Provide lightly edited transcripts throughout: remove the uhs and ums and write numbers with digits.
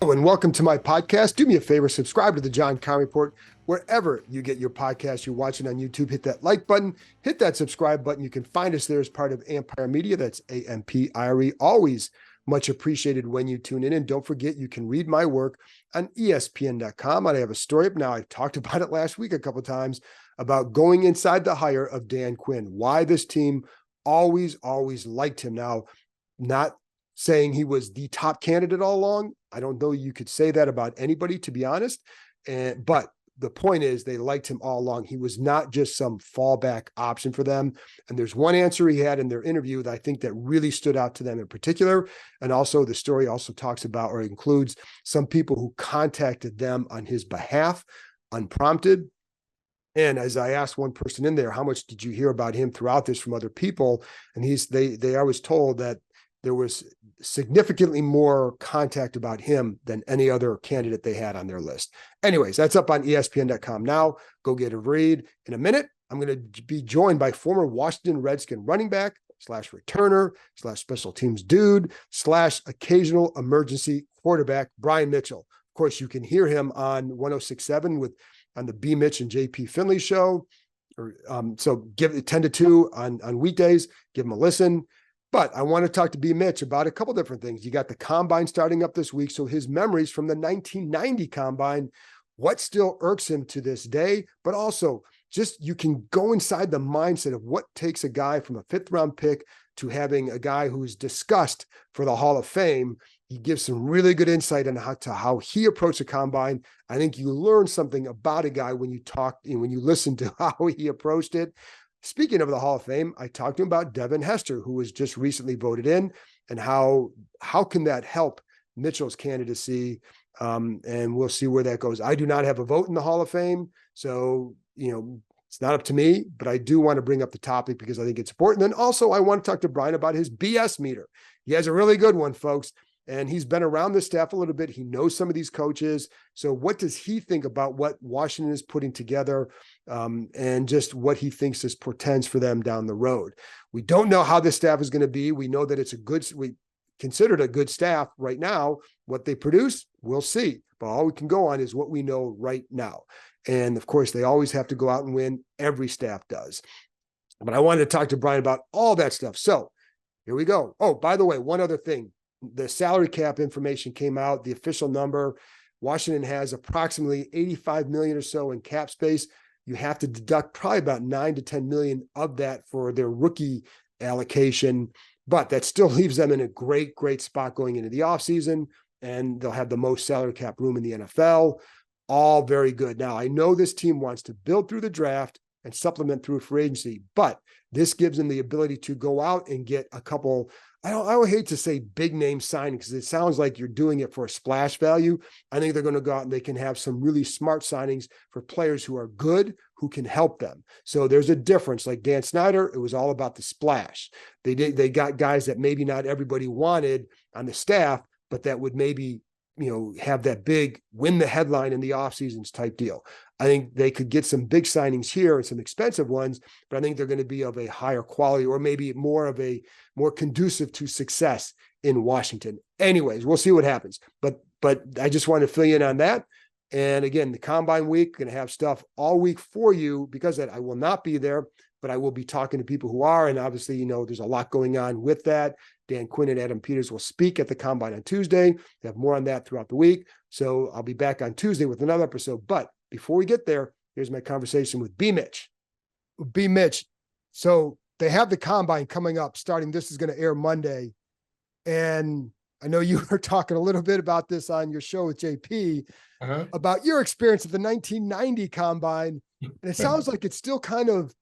And welcome to my podcast. Do me a favor, subscribe to the Keim Report wherever you get your podcast. You're watching on YouTube, hit that like button, hit that subscribe button. You can find us there as part of Empire Media. That's AMPIRE. Always much appreciated when you tune in. And don't forget, you can read my work on ESPN.com. I have a story up now. I talked about it last week a couple of times about going inside the hire of Dan Quinn, why this team always liked him. Now, not saying he was the top candidate all along. I don't know you could say that about anybody, to be honest. But the point is they liked him all along. He was not just some fallback option for them. And there's one answer he had in their interview that I think that really stood out to them in particular. And also the story also talks about or includes some people who contacted them on his behalf, unprompted. And as I asked one person in there, how much did you hear about him throughout this from other people? And I was told that there was significantly more contact about him than any other candidate they had on their list. Anyways, that's up on ESPN.com now. Go get a read. In a minute, I'm going to be joined by former Washington Redskin running back / returner / special teams dude / occasional emergency quarterback, Brian Mitchell. Of course, you can hear him on 106.7 on the B. Mitch and JP Finley show. So give it 10 to 2 on weekdays. Give him a listen. But I want to talk to B. Mitch about a couple different things. You got the combine starting up this week. So his memories from the 1990 combine, what still irks him to this day, but also just you can go inside the mindset of what takes a guy from a 5th round pick to having a guy who's discussed for the Hall of Fame. He gives some really good insight on how he approached the combine. I think you learn something about a guy when you talk and when you listen to how he approached it. Speaking of the Hall of Fame, I talked to him about Devon Hester, who was just recently voted in, and how can that help Mitchell's candidacy? And we'll see where that goes. I do not have a vote in the Hall of Fame, so it's not up to me, but I do want to bring up the topic because I think it's important. And also, I want to talk to Brian about his BS meter. He has a really good one, folks. And he's been around the staff a little bit. He knows some of these coaches. So what does he think about what Washington is putting together and just what he thinks this portends for them down the road? We don't know how this staff is going to be. We know that we considered a good staff right now. What they produce, we'll see. But all we can go on is what we know right now. And of course, they always have to go out and win. Every staff does. But I wanted to talk to Brian about all that stuff. So here we go. Oh, by the way, one other thing. The salary cap information came out, the official number. Washington has approximately $85 million or so in cap space. You have to deduct probably about $9 to $10 million of that for their rookie allocation, but that still leaves them in a great spot going into the offseason, and they'll have the most salary cap room in the NFL. All very good. Now, I know this team wants to build through the draft and supplement through free agency, but this gives them the ability to go out and get a couple. I would hate to say big name signing because it sounds like you're doing it for a splash value. I think they're going to go out and they can have some really smart signings for players who are good, who can help them. So there's a difference. Like Dan Snyder, it was all about the splash. They got guys that maybe not everybody wanted on the staff, but that would maybe have that big win the headline in the off seasons type deal. I think they could get some big signings here and some expensive ones, but I think they're going to be of a higher quality or maybe more conducive to success in Washington. Anyways, we'll see what happens. But I just want to fill you in on that. And again, the combine week, going to have stuff all week for you because I will not be there, but I will be talking to people who are. And obviously, there's a lot going on with that. Dan Quinn and Adam Peters will speak at the combine on Tuesday. They have more on that throughout the week. So I'll be back on Tuesday with another episode. But before we get there, here's my conversation with B. Mitch. B. Mitch, so they have the combine coming up starting. This is going to air Monday. And I know you were talking a little bit about this on your show with JP about your experience at the 1990 combine. And it sounds like it still kind of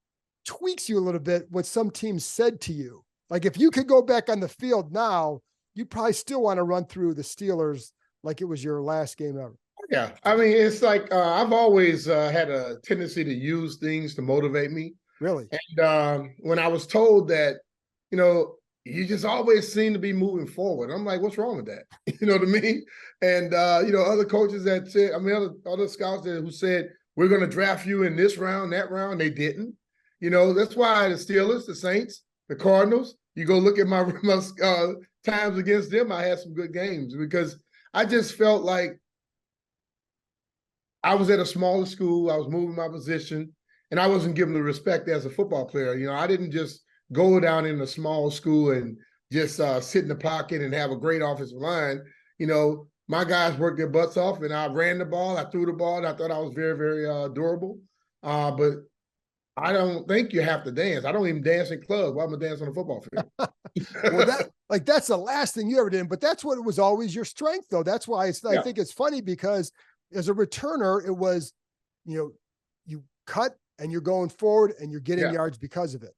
tweaks you a little bit what some teams said to you. Like if you could go back on the field now, you probably still want to run through the Steelers like it was your last game ever. Yeah. I mean, it's like I've always had a tendency to use things to motivate me. Really? And when I was told that, you just always seem to be moving forward, I'm like, what's wrong with that? You know what I mean? And, other coaches that said, other scouts who said, we're going to draft you in this round, that round, they didn't. That's why the Steelers, the Saints, the Cardinals, you go look at my times against them, I had some good games because I just felt like I was at a smaller school. I was moving my position, and I wasn't given the respect as a football player. You know, I didn't just go down in a small school and just sit in the pocket and have a great offensive line. You know, my guys worked their butts off, and I ran the ball. I threw the ball. And I thought I was very, very durable. But I don't think you have to dance. I don't even dance in clubs. Why am I dance on a football field? Well, that's the last thing you ever did, but that's what it was always your strength, though. That's why I think it's funny because as a returner, it was, you cut and you're going forward and you're getting yards because of it.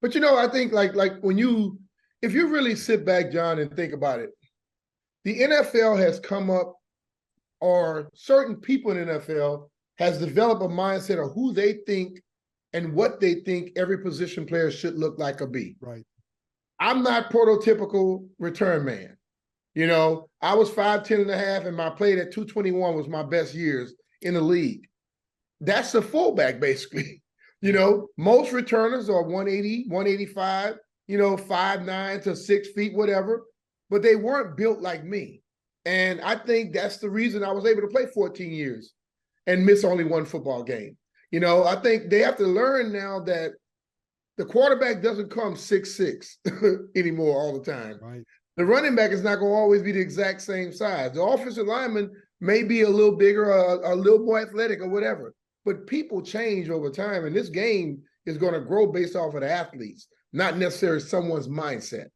But I think like if you really sit back, John, and think about it, the NFL has come up, or certain people in the NFL has developed a mindset of who they think and what they think every position player should look like or be. Right. I'm not prototypical return man. I was 5'10" and a half, and my play at 221 was my best years in the league. That's the fullback, basically. Most returners are 180, 185, 5'9" to 6 feet, whatever, but they weren't built like me. And I think that's the reason I was able to play 14 years and miss only one football game. I think they have to learn now that the quarterback doesn't come 6'6" anymore all the time. Right. The running back is not going to always be the exact same size. The offensive lineman may be a little bigger, a little more athletic or whatever. But people change over time, and this game is going to grow based off of the athletes, not necessarily someone's mindset.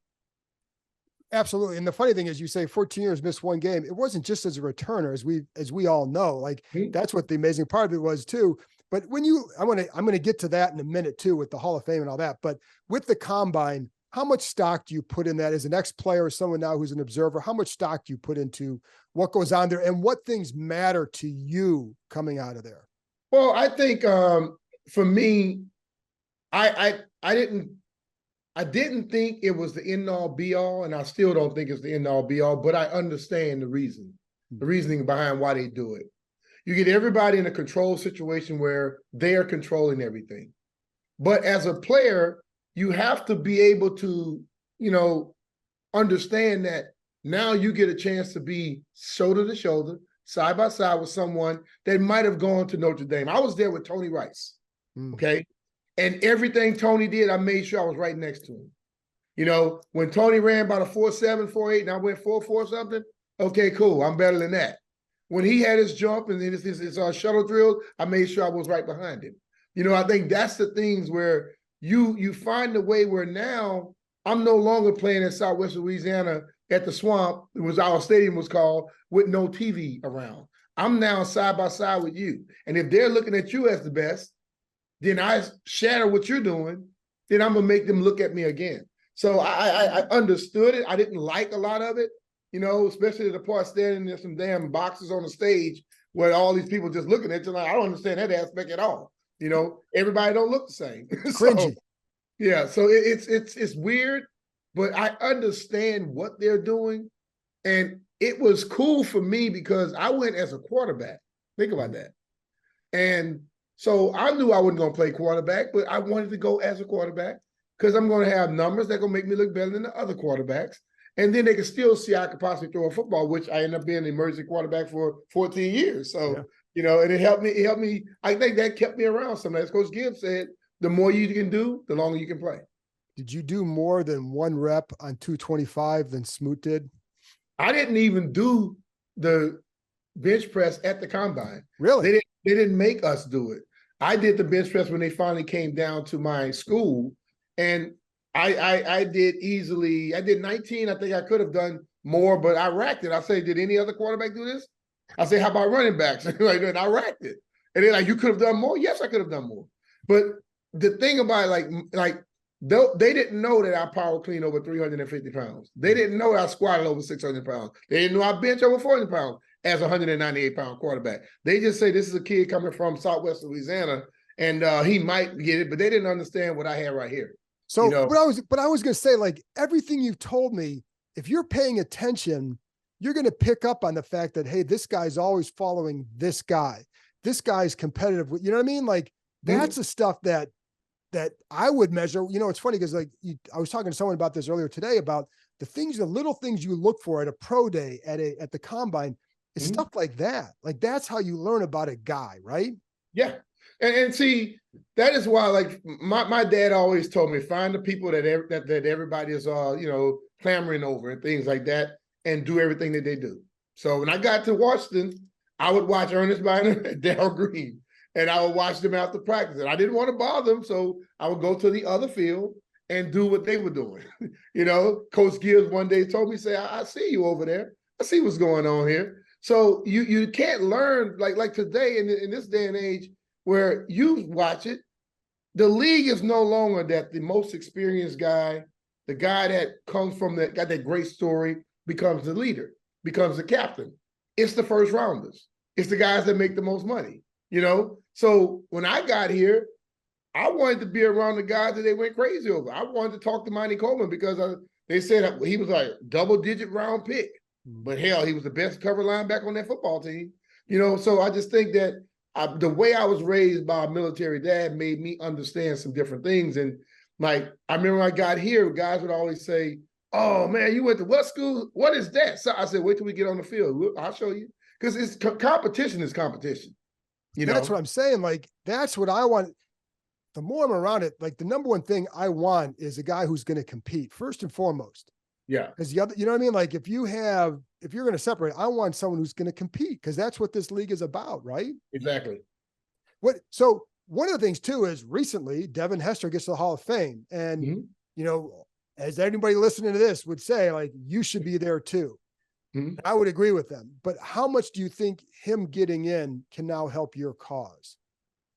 Absolutely. And the funny thing is, you say 14 years, missed one game. It wasn't just as a returner, as we all know. Like, that's what the amazing part of it was too. But when I'm going to get to that in a minute too, with the Hall of Fame and all that. But with the combine, how much stock do you put in that as an ex-player or someone now who's an observer? How much stock do you put into what goes on there and what things matter to you coming out of there? Well, I think for me, I didn't think it was the end all be all, and I still don't think it's the end all be all, but I understand the reasoning behind why they do it. You get everybody in a control situation where they are controlling everything. But as a player, you have to be able to, understand that now you get a chance to be shoulder to shoulder, side by side with someone that might have gone to Notre Dame. I was there with Tony Rice, okay? And everything Tony did, I made sure I was right next to him. When Tony ran about a 4.7, 4.8, and I went 4.4 something, okay, cool, I'm better than that. When he had his jump and his shuttle drill, I made sure I was right behind him. I think that's the things where you find a way where now I'm no longer playing in Southwest Louisiana at the Swamp, it was our stadium was called, with no TV around. I'm now side by side with you. And if they're looking at you as the best, then I shatter what you're doing, then I'm going to make them look at me again. So I understood it. I didn't like a lot of it, especially the part standing in some damn boxes on the stage where all these people just looking at you like, I don't understand that aspect at all. Everybody don't look the same. Cringy. So it's weird, but I understand what they're doing. And it was cool for me because I went as a quarterback. Think about that. And so I knew I wasn't going to play quarterback, but I wanted to go as a quarterback because I'm going to have numbers that are going to make me look better than the other quarterbacks. And then they can still see I could possibly throw a football, which I ended up being the emergency quarterback for 14 years. So, and it helped me. I think that kept me around some. As Coach Gibbs said, the more you can do, the longer you can play. Did you do more than one rep on 225 than Smoot did? I didn't even do the bench press at the combine. Really? They didn't make us do it. I did the bench press when they finally came down to my school, and I did easily. I did 19. I think I could have done more, but I racked it. I say, did any other quarterback do this? I say, how about running backs? And I racked it. And they're like, you could have done more? Yes, I could have done more. But the thing about it, they didn't know that I power clean over 350 pounds. They didn't know I squatted over 600 pounds. They didn't know I bench over 400 pounds as a 198-pound quarterback. They just say this is a kid coming from Southwest Louisiana, and he might get it, but they didn't understand what I had right here. So, but I was going to say, like, everything you've told me, if you're paying attention, you're going to pick up on the fact that, hey, this guy's always following this guy. This guy's competitive. You know what I mean? Like, that's the stuff that that I would measure. You know, it's funny because I was talking to someone about this earlier today about the little things you look for at a pro day, at the combine, is stuff like that. Like that's how you learn about a guy, right? Yeah. And see, that is why, like my dad always told me, find the people that everybody is clamoring over and things like that, and do everything that they do. So when I got to Washington, I would watch Ernest Biner and Darryl Green, and I would watch them after practice. And I didn't want to bother them, so I would go to the other field and do what they were doing. Coach Gibbs one day told me, say, I see you over there. I see what's going on here. So you can't learn like today in this day and age where you watch it. The league is no longer that the most experienced guy, the guy that comes from got that great story, becomes the leader, becomes the captain. It's the first rounders. It's the guys that make the most money, So when I got here, I wanted to be around the guys that they went crazy over. I wanted to talk to Monty Coleman because they said he was like double-digit round pick. But hell, he was the best cover linebacker on that football team. So I just think that the way I was raised by a military dad made me understand some different things. And like, I remember when I got here, guys would always say, "Oh man, you went to what school? What is that?" So I said, "Wait till we get on the field. I'll show you." Because it's competition is competition. That's what I'm saying. Like, that's what I want. The more I'm around it, like the number one thing I want is a guy who's going to compete first and foremost. Yeah. Because the other, you know what I mean? Like if you're going to separate, I want someone who's going to compete because that's what this league is about, right? Exactly. So one of the things too is recently Devon Hester gets to the Hall of Fame. And, as anybody listening to this would say, like, you should be there too. I would agree with them. But how much do you think him getting in can now help your cause?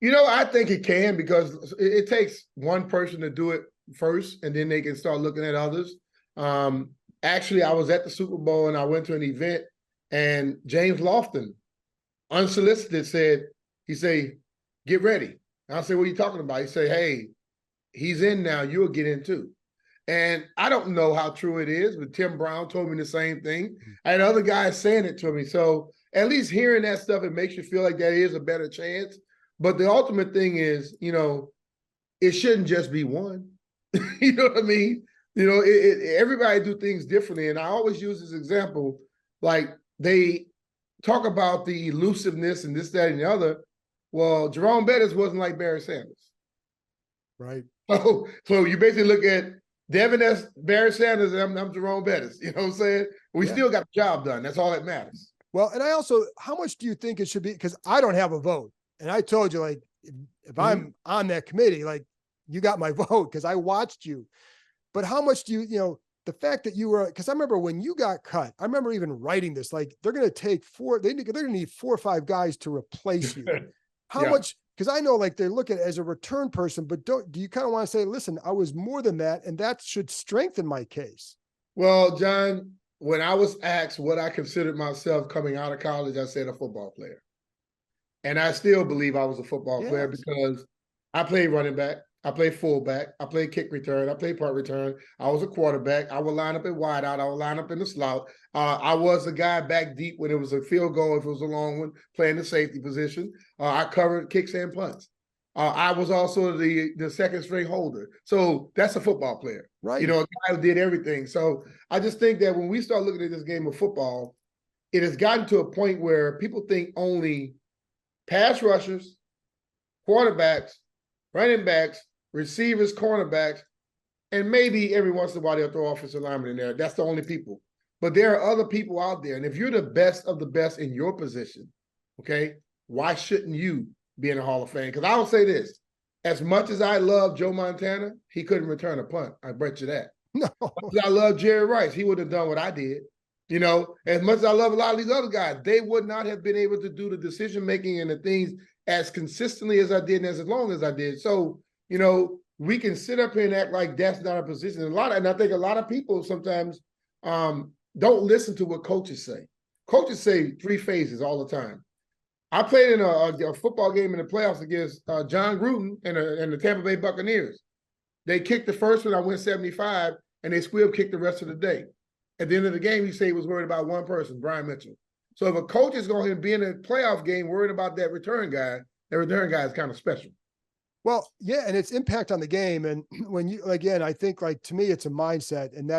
I think it can, because it takes one person to do it first, and then they can start looking at others. Actually, I was at the Super Bowl and I went to an event, and James Lofton, unsolicited, he said, "Get ready." And I said, "What are you talking about?" He said, "Hey, he's in now. You'll get in too." And I don't know how true it is, but Tim Brown told me the same thing. I had other guys saying it to me. So at least hearing that stuff, it makes you feel like that is a better chance. But the ultimate thing is, it shouldn't just be one. You know what I mean? Everybody do things differently. And I always use this example, like they talk about the elusiveness and this, that, and the other. Well, Jerome Bettis wasn't like Barry Sanders. Right. So you basically look at Devon as Barry Sanders, and I'm Jerome Bettis. You know what I'm saying? We still got the job done. That's all that matters. Well, and I also, how much do you think it should be? Because I don't have a vote. And I told you, like, if I'm on that committee, like, you got my vote because I watched you. But how much do the fact that you were, because I remember when you got cut, I remember even writing this, like, they're going to take they're going to need 4 or 5 guys to replace you. How much, because I know, like, they look at it as a return person, but do you kind of want to say, listen, I was more than that, and that should strengthen my case? Well, John, when I was asked what I considered myself coming out of college, I said a football player. And I still believe I was a football player because I played running back, I played fullback, I played kick return, I played punt return. I was a quarterback. I would line up in wide out. I would line up in the slot. I was the guy back deep when it was a field goal, if it was a long one, playing the safety position. I covered kicks and punts. I was also the second string holder. So that's a football player. Right. A guy who did everything. So I just think that when we start looking at this game of football, it has gotten to a point where people think only pass rushers, quarterbacks, running backs, receivers, cornerbacks, and maybe every once in a while they'll throw offensive linemen in there. That's the only people. But there are other people out there. And if you're the best of the best in your position, okay, why shouldn't you be in the Hall of Fame? Because I will say this. As much as I love Joe Montana, he couldn't return a punt. I bet you that. No. As I love Jerry Rice, he would have done what I did. As much as I love a lot of these other guys, they would not have been able to do the decision-making and the things as consistently as I did and as long as I did. So, we can sit up here and act like that's not a position. And I think a lot of people sometimes don't listen to what coaches say. Coaches say 3 phases all the time. I played in a football game in the playoffs against John Gruden and the Tampa Bay Buccaneers. They kicked the first one, I went 75, and they squib kicked the rest of the day. At the end of the game, he said he was worried about one person, Brian Mitchell. So if a coach is going to be in a playoff game worried about that return guy is kind of special. Well, yeah, and its impact on the game. And when you, again, I think like to me, it's a mindset. And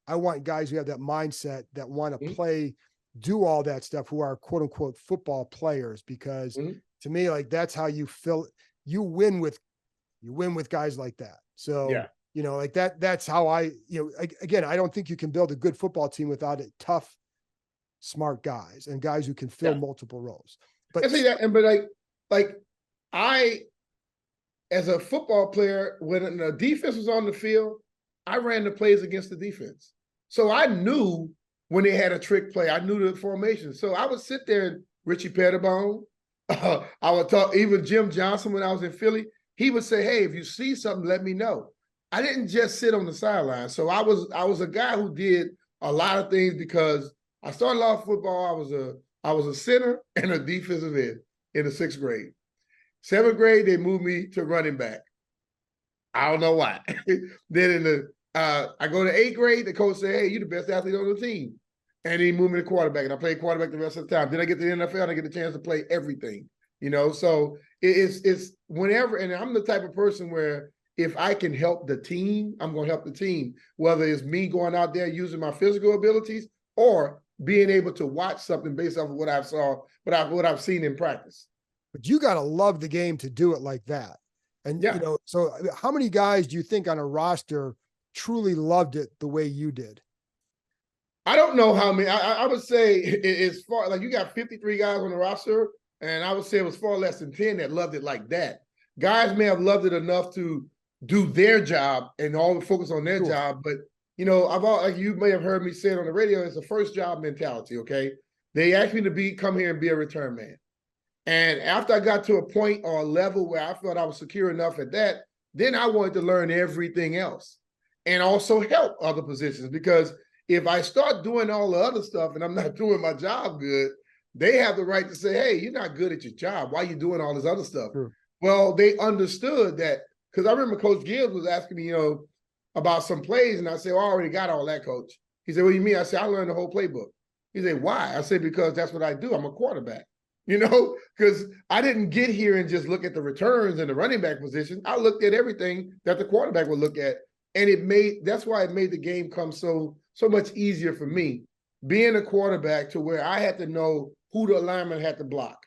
I want guys who have that mindset that want to play, do all that stuff, who are quote unquote football players, because to me, like that's how you win with guys like that. So, Yeah. like that's how again, I don't think you can build a good football team without it tough, smart guys and guys who can fill multiple roles. But I see that, but like I, as a football player, when the defense was on the field, I ran the plays against the defense. So I knew when they had a trick play, I knew the formation. So I would sit there and Richie Pettibone, I would talk, even Jim Johnson when I was in Philly, he would say, hey, if you see something, let me know. I didn't just sit on the sideline. So I was a guy who did a lot of things because I started off football. I was a center and a defensive end in the 6th grade. 7th grade, they moved me to running back. I don't know why. Then I go to 8th grade, the coach said, hey, you're the best athlete on the team. And he moved me to quarterback, and I played quarterback the rest of the time. Then I get to the NFL, and I get the chance to play everything, So it's whenever, and I'm the type of person where if I can help the team, I'm going to help the team, whether it's me going out there using my physical abilities or being able to watch something based off of what what I've seen in practice. But you got to love the game to do it like that. And, so how many guys do you think on a roster truly loved it the way you did? I don't know how many. I would say it's far, like you got 53 guys on the roster, and I would say it was far less than 10 that loved it like that. Guys may have loved it enough to do their job and all focus on their job, but like you may have heard me say it on the radio, it's a first job mentality, okay? They asked me to come here and be a return man. And after I got to a point or a level where I felt I was secure enough at that, then I wanted to learn everything else and also help other positions. Because if I start doing all the other stuff and I'm not doing my job good, they have the right to say, hey, you're not good at your job. Why are you doing all this other stuff? Sure. Well, they understood that, because I remember Coach Gibbs was asking me, about some plays, and I said, well, I already got all that, Coach. He said, what do you mean? I said, I learned the whole playbook. He said, why? I said, because that's what I do. I'm a quarterback. Because I didn't get here and just look at the returns and the running back position. I looked at everything that the quarterback would look at. And that's why it made the game come so much easier for me, being a quarterback, to where I had to know who the lineman had to block.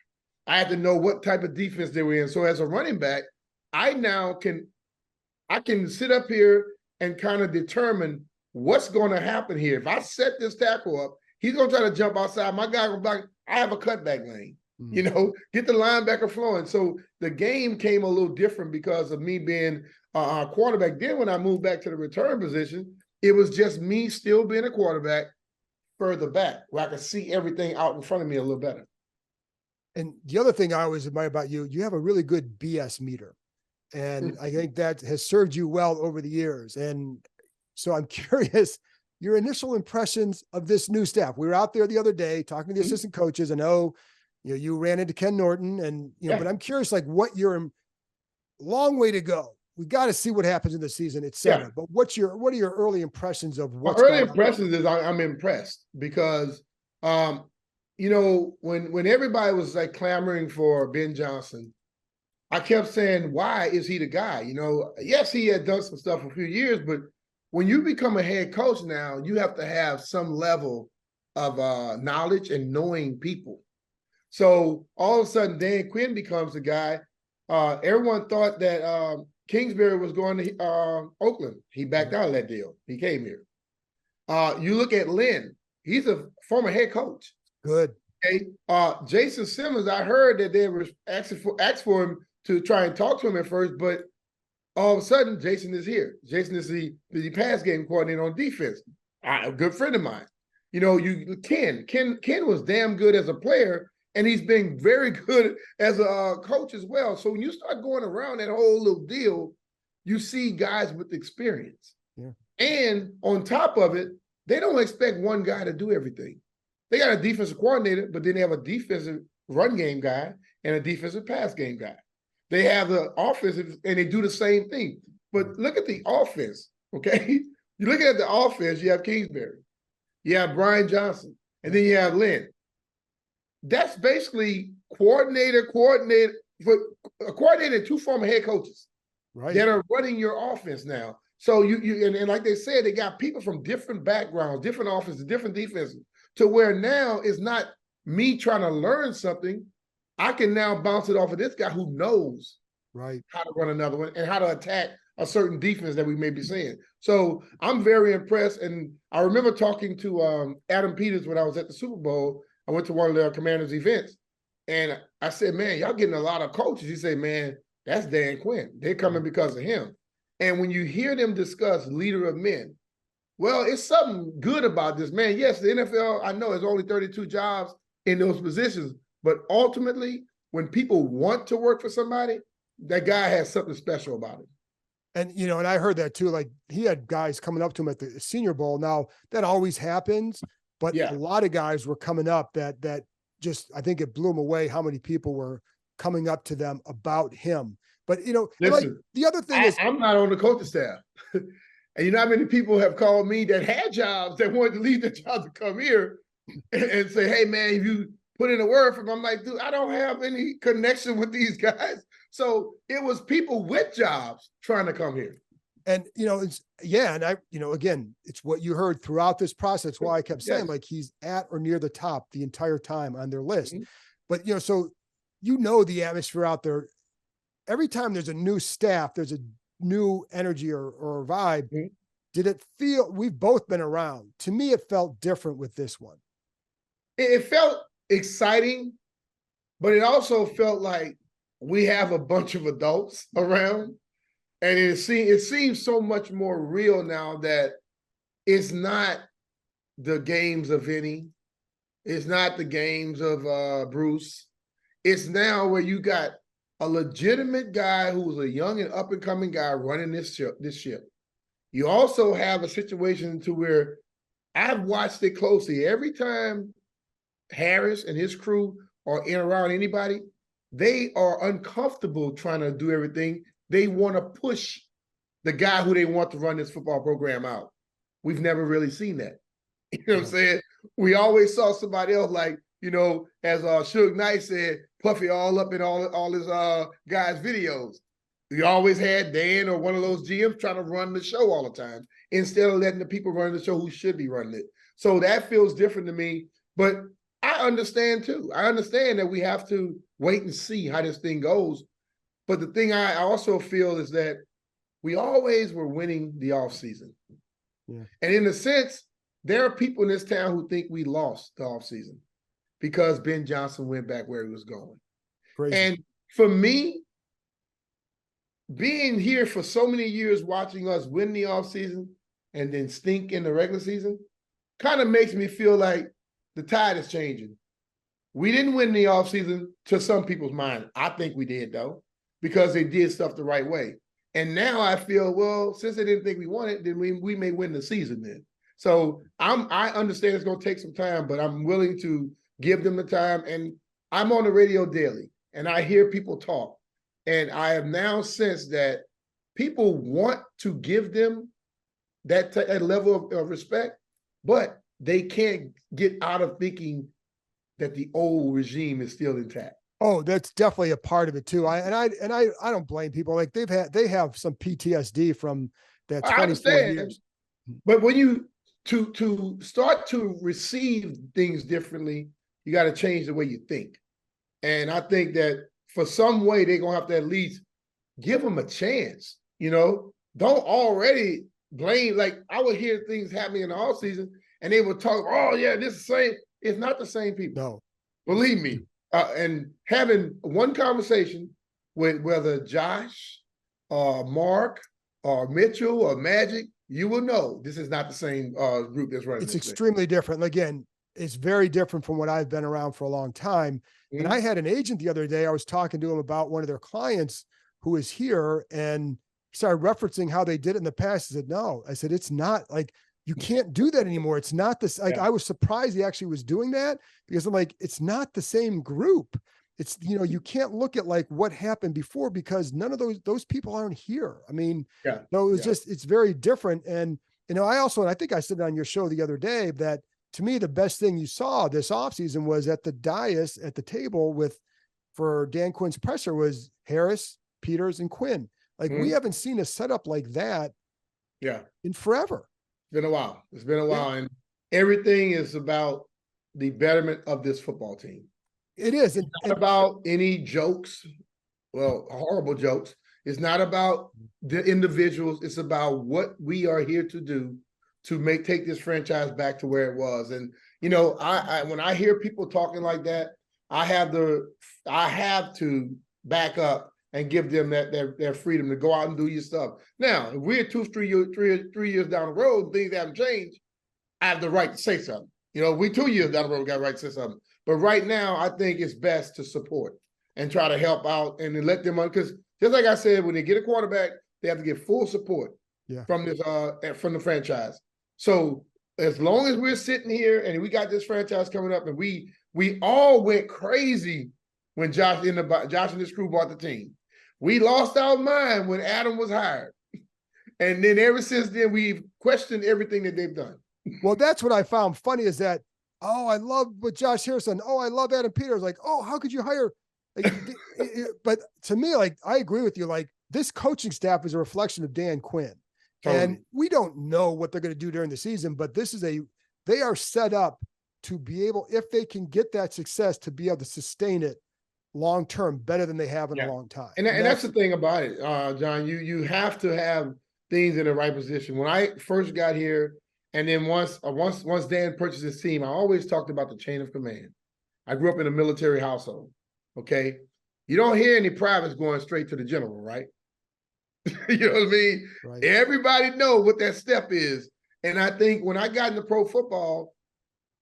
I had to know what type of defense they were in. So as a running back, I can sit up here and kind of determine what's going to happen here. If I set this tackle up, he's going to try to jump outside. My guy will block. I have a cutback lane. Get the linebacker flowing. So the game came a little different because of me being a quarterback. Then when I moved back to the return position, it was just me still being a quarterback further back, where I could see everything out in front of me a little better. And the other thing I always admire about you have a really good BS meter. And I think that has served you well over the years. And so I'm curious, your initial impressions of this new staff. We were out there the other day talking to the assistant coaches, and you ran into Ken Norton, and but I'm curious, like, what your long way to go. We got to see what happens in the season, et cetera. But what are your early impressions of what's early impressions is I'm impressed because when everybody was like clamoring for Ben Johnson, I kept saying, why is he the guy? Yes, he had done some stuff for a few years, but when you become a head coach now, you have to have some level of knowledge and knowing people. So all of a sudden, Dan Quinn becomes the guy. Everyone thought that Kingsbury was going to Oakland. He backed out of that deal. He came here. You look at Lynn. He's a former head coach. Good. Okay. Jason Simmons, I heard that they were asked for him to try and talk to him at first, but all of a sudden, Jason is here. Jason is the pass game coordinator on defense. A good friend of mine. Ken was damn good as a player, and he's been very good as a coach as well. So when you start going around that whole little deal, you see guys with experience. Yeah. And on top of it, they don't expect one guy to do everything. They got a defensive coordinator, but then they have a defensive run game guy and a defensive pass game guy. They have the offensive, and they do the same thing. But look at the offense, okay? You look at the offense, you have Kingsbury, you have Brian Johnson, and then you have Lynn. That's basically coordinator, for a coordinator and 2 former head coaches that are running your offense now. So and like they said, they got people from different backgrounds, different offenses, different defenses, to where now it's not me trying to learn something. I can now bounce it off of this guy who knows how to run another one and how to attack a certain defense that we may be seeing. So I'm very impressed. And I remember talking to Adam Peters when I was at the Super Bowl. I went to one of their Commanders events, and I said, man, y'all getting a lot of coaches. He said, man, that's Dan Quinn. They're coming because of him. And when you hear them discuss leader of men, well, it's something good about this, man. Yes, the NFL, I know, is only 32 jobs in those positions, but ultimately, when people want to work for somebody, that guy has something special about it. And, you know, and I heard that too, like he had guys coming up to him at the Senior Bowl. Now that always happens, but a lot of guys were coming up that just, I think it blew him away how many people were coming up to them about him. But, you know, listen, like the other thing is, I'm not on the coaching staff. And you know how many people have called me that had jobs that wanted to leave their jobs to come here and say, hey, man, if you put in a word for them, I'm like, dude, I don't have any connection with these guys. So it was people with jobs trying to come here. And, you know, it's, and I, you know, again, it's what you heard throughout this process. Why I kept saying like he's at or near the top the entire time on their list. But, you know, so, you know, the atmosphere out there, every time there's a new staff, there's a new energy or vibe. Did it feel, we've both been around. To me, it felt different with this one. It felt exciting, but it also felt like we have a bunch of adults around. And it seems so much more real now that it's not the games of Vinny. It's not the games of Bruce. It's now where you got a legitimate guy who's a young and up-and-coming guy running this ship. You also have a situation to where I've watched it closely. Every time Harris and his crew are in around anybody, they are uncomfortable trying to do everything. They want to push the guy who they want to run this football program out. We've never really seen that. You know what I'm saying? We always saw somebody else like, you know, as Suge Knight said, Puffy all up in all his guys' videos. We always had Dan or one of those GMs trying to run the show all the time instead of letting the people run the show who should be running it. So that feels different to me. But I understand too. I understand that we have to wait and see how this thing goes. But the thing I also feel is that we always were winning the offseason. And in a sense, there are people in this town who think we lost the offseason because Ben Johnson went back where he was going. Crazy. And for me, being here for so many years, watching us win the offseason and then stink in the regular season, kind of makes me feel like the tide is changing. We didn't win the offseason to some people's mind. I think we did, though, because they did stuff the right way. And now I feel, well, since they didn't think we won it, then we may win the season then. So I understand it's going to take some time, but I'm willing to give them the time. And I'm on the radio daily, and I hear people talk. And I have now sensed that people want to give them that level of respect, but they can't get out of thinking that the old regime is still intact. Oh, that's definitely a part of it too. I don't blame people. Like they have some PTSD from that 24 years. But when you to start to receive things differently, you got to change the way you think. And I think that for some way they're gonna have to at least give them a chance. You know, don't already blame. Like I would hear things happening in the off season, and they would talk, "Oh yeah, this is the same." It's not the same people. No, believe me. And having one conversation with whether Josh or Mark or Mitchell or Magic, you will know this is not the same group that's running. It's extremely different. Again, it's very different from what I've been around for a long time. And I had an agent the other day, I was talking to him about one of their clients who is here, and he started referencing how they did it in the past. I said, no, I said, it's not like, you can't do that anymore. It's not this, like, I was surprised he actually was doing that, because I'm like, it's not the same group. It's, you know, you can't look at like what happened before, because none of those people aren't here. I mean, no, it was just, it's very different. And, you know, and I think I said on your show the other day that to me, the best thing you saw this offseason was at the dais at the table with for Dan Quinn's presser was Harris, Peters, and Quinn. Like we haven't seen a setup like that in forever. It's been a while. It's been a while. And everything is about the betterment of this football team. It is. It's not about any jokes, horrible jokes. It's not about the individuals. It's about what we are here to do to take this franchise back to where it was. And, you know, I when I hear people talking like that, I have to back up and give them their freedom to go out and do your stuff. Now, if we're 3 years down the road and things haven't changed, I have the right to say something. You know, we 2 years down the road, we got the right to say something. But right now, I think it's best to support and try to help out and let them on. Because just like I said, when they get a quarterback, they have to get full support from the franchise. So as long as we're sitting here and we got this franchise coming up, and we all went crazy when Josh and his crew bought the team. We lost our mind when Adam was hired. And then ever since then, we've questioned everything that they've done. Well, that's what I found funny is that, oh, I love what Josh Harrison. Oh, I love Adam Peters. Like, oh, how could you hire? Like, but to me, like, I agree with you. Like, this coaching staff is a reflection of Dan Quinn. Totally. And we don't know what they're going to do during the season, but they are set up to be able, if they can get that success, to be able to sustain it long-term better than they have in a long time. And that's the thing about it, John. You have to have things in the right position. When I first got here, and then once Dan purchased his team, I always talked about the chain of command. I grew up in a military household, okay? You don't hear any privates going straight to the general, right? You know what I mean? Right. Everybody know what that step is. And I think when I got into pro football,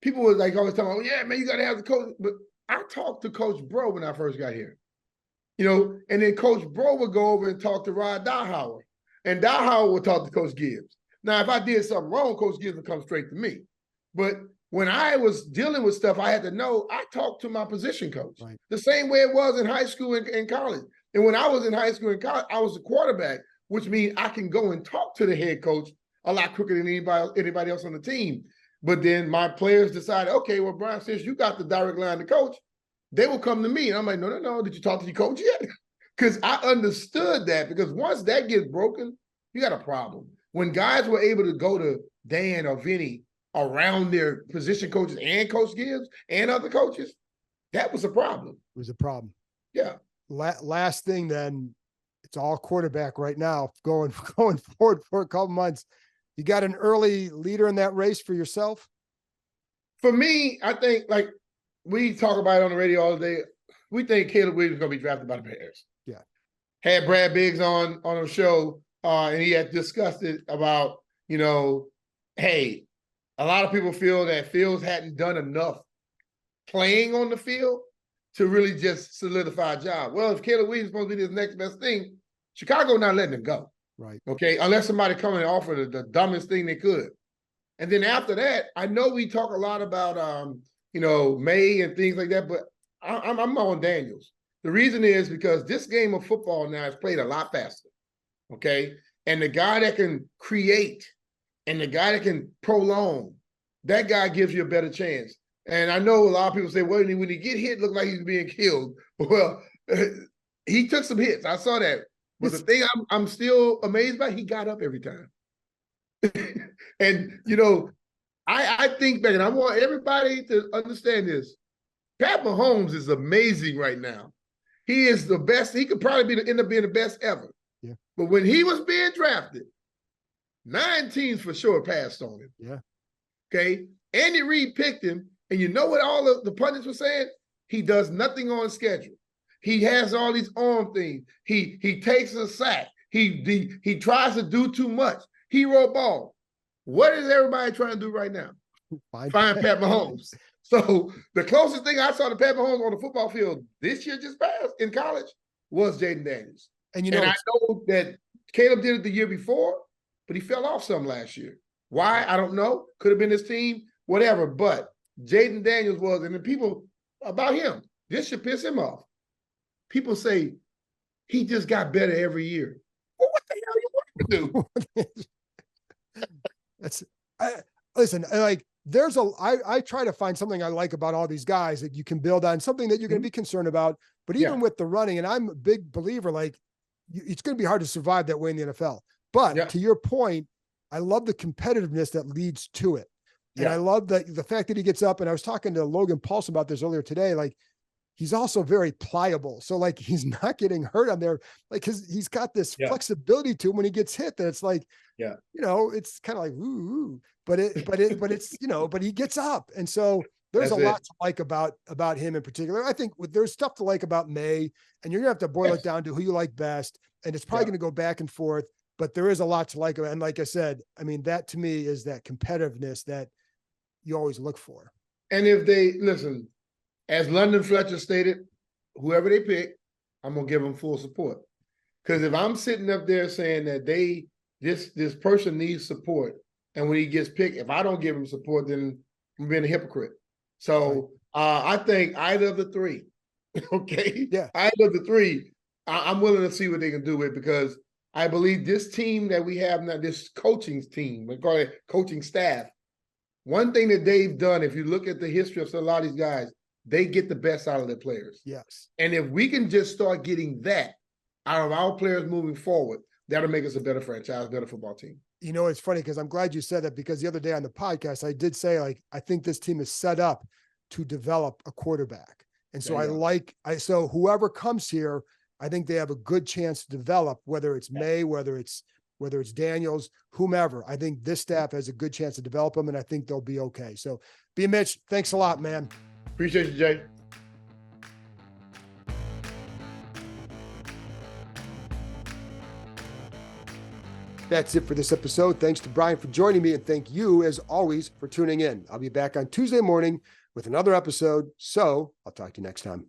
people was like always talking, oh, yeah, man, you got to have the coach. But I talked to Coach Bro when I first got here, you know, and then Coach Bro would go over and talk to Rod Dowhauer, and Dowhauer would talk to Coach Gibbs. Now, if I did something wrong, Coach Gibbs would come straight to me. But when I was dealing with stuff I had to know, I talked to my position coach. Right. The same way it was in high school and college. And when I was in high school and college, I was a quarterback, which means I can go and talk to the head coach a lot quicker than anybody else on the team. But then my players decided, okay, well, Brian, since you got the direct line to coach, they will come to me. And I'm like, no. Did you talk to your coach yet? Because I understood that, because once that gets broken, you got a problem. When guys were able to go to Dan or Vinny around their position coaches and Coach Gibbs and other coaches, that was a problem. It was a problem. Yeah. Last thing then, it's all quarterback right now, going forward for a couple months. You got an early leader in that race for yourself? For me, I think, like we talk about it on the radio all day, we think Caleb Williams is going to be drafted by the Bears. Yeah. Had Brad Biggs on a show, and he had discussed it about, you know, hey, a lot of people feel that Fields hadn't done enough playing on the field to really just solidify a job. Well, if Caleb Williams is supposed to be his next best thing, Chicago not letting him go. Right. Okay. Unless somebody come and offer the dumbest thing they could. And then after that, I know we talk a lot about, you know, May and things like that, but I'm on Daniels. The reason is because this game of football now is played a lot faster. Okay. And the guy that can create and the guy that can prolong, that guy gives you a better chance. And I know a lot of people say, well, when he get hit, look like he's being killed. Well, he took some hits. I saw that. But the thing I'm still amazed by, he got up every time. And, you know, I think back, and I want everybody to understand this. Pat Mahomes is amazing right now. He is the best. He could probably end up being the best ever. Yeah. But when he was being drafted, 9 teams for sure passed on him. Yeah. Okay. Andy Reid picked him. And you know what all of the pundits were saying? He does nothing on schedule. He has all these arm things. He takes a sack. He tries to do too much. Hero ball. What is everybody trying to do right now? Find Pat Mahomes. So the closest thing I saw to Pat Mahomes on the football field this year just passed in college was Jaden Daniels. And I know that Caleb did it the year before, but he fell off some last year. Why? I don't know. Could have been his team, whatever. But Jaden Daniels was, and the people about him, this should piss him off. People say he just got better every year. Well, what the hell you want to do? Listen, like I try to find something I like about all these guys that you can build on, something that you're going to be concerned about. But even with the running, and I'm a big believer, like it's going to be hard to survive that way in the NFL. But to your point, I love the competitiveness that leads to it. And I love the fact that he gets up, and I was talking to Logan Paulson about this earlier today. Like, he's also very pliable. So like, he's not getting hurt on there. Like, he's got this flexibility to him when he gets hit that it's like, it's kind of like, ooh, but it's, but he gets up. And so there's a lot to like about him in particular. I think there's stuff to like about May, and you're gonna have to boil it down to who you like best. And it's probably going to go back and forth, but there is a lot to like. And like I said, I mean, that to me is that competitiveness that you always look for. And if they listen, as London Fletcher stated, whoever they pick, I'm going to give them full support. Because if I'm sitting up there saying that this person needs support, and when he gets picked, if I don't give him support, then I'm being a hypocrite. So I think either of the three, either of the three, I'm willing to see what they can do with, because I believe this team that we have now, this coaching team, we call it coaching staff, one thing that they've done, if you look at the history of a lot of these guys, they get the best out of their players. Yes. And if we can just start getting that out of our players moving forward, that'll make us a better franchise, better football team. It's funny because I'm glad you said that, because the other day on the podcast, I did say, like, I think this team is set up to develop a quarterback. And so so whoever comes here, I think they have a good chance to develop, whether it's May, whether it's Daniels, whomever. I think this staff has a good chance to develop them, and I think they'll be okay. So, B. Mitch, thanks a lot, man. Appreciate you, Jay. That's it for this episode. Thanks to Brian for joining me, and thank you, as always, for tuning in. I'll be back on Tuesday morning with another episode, so I'll talk to you next time.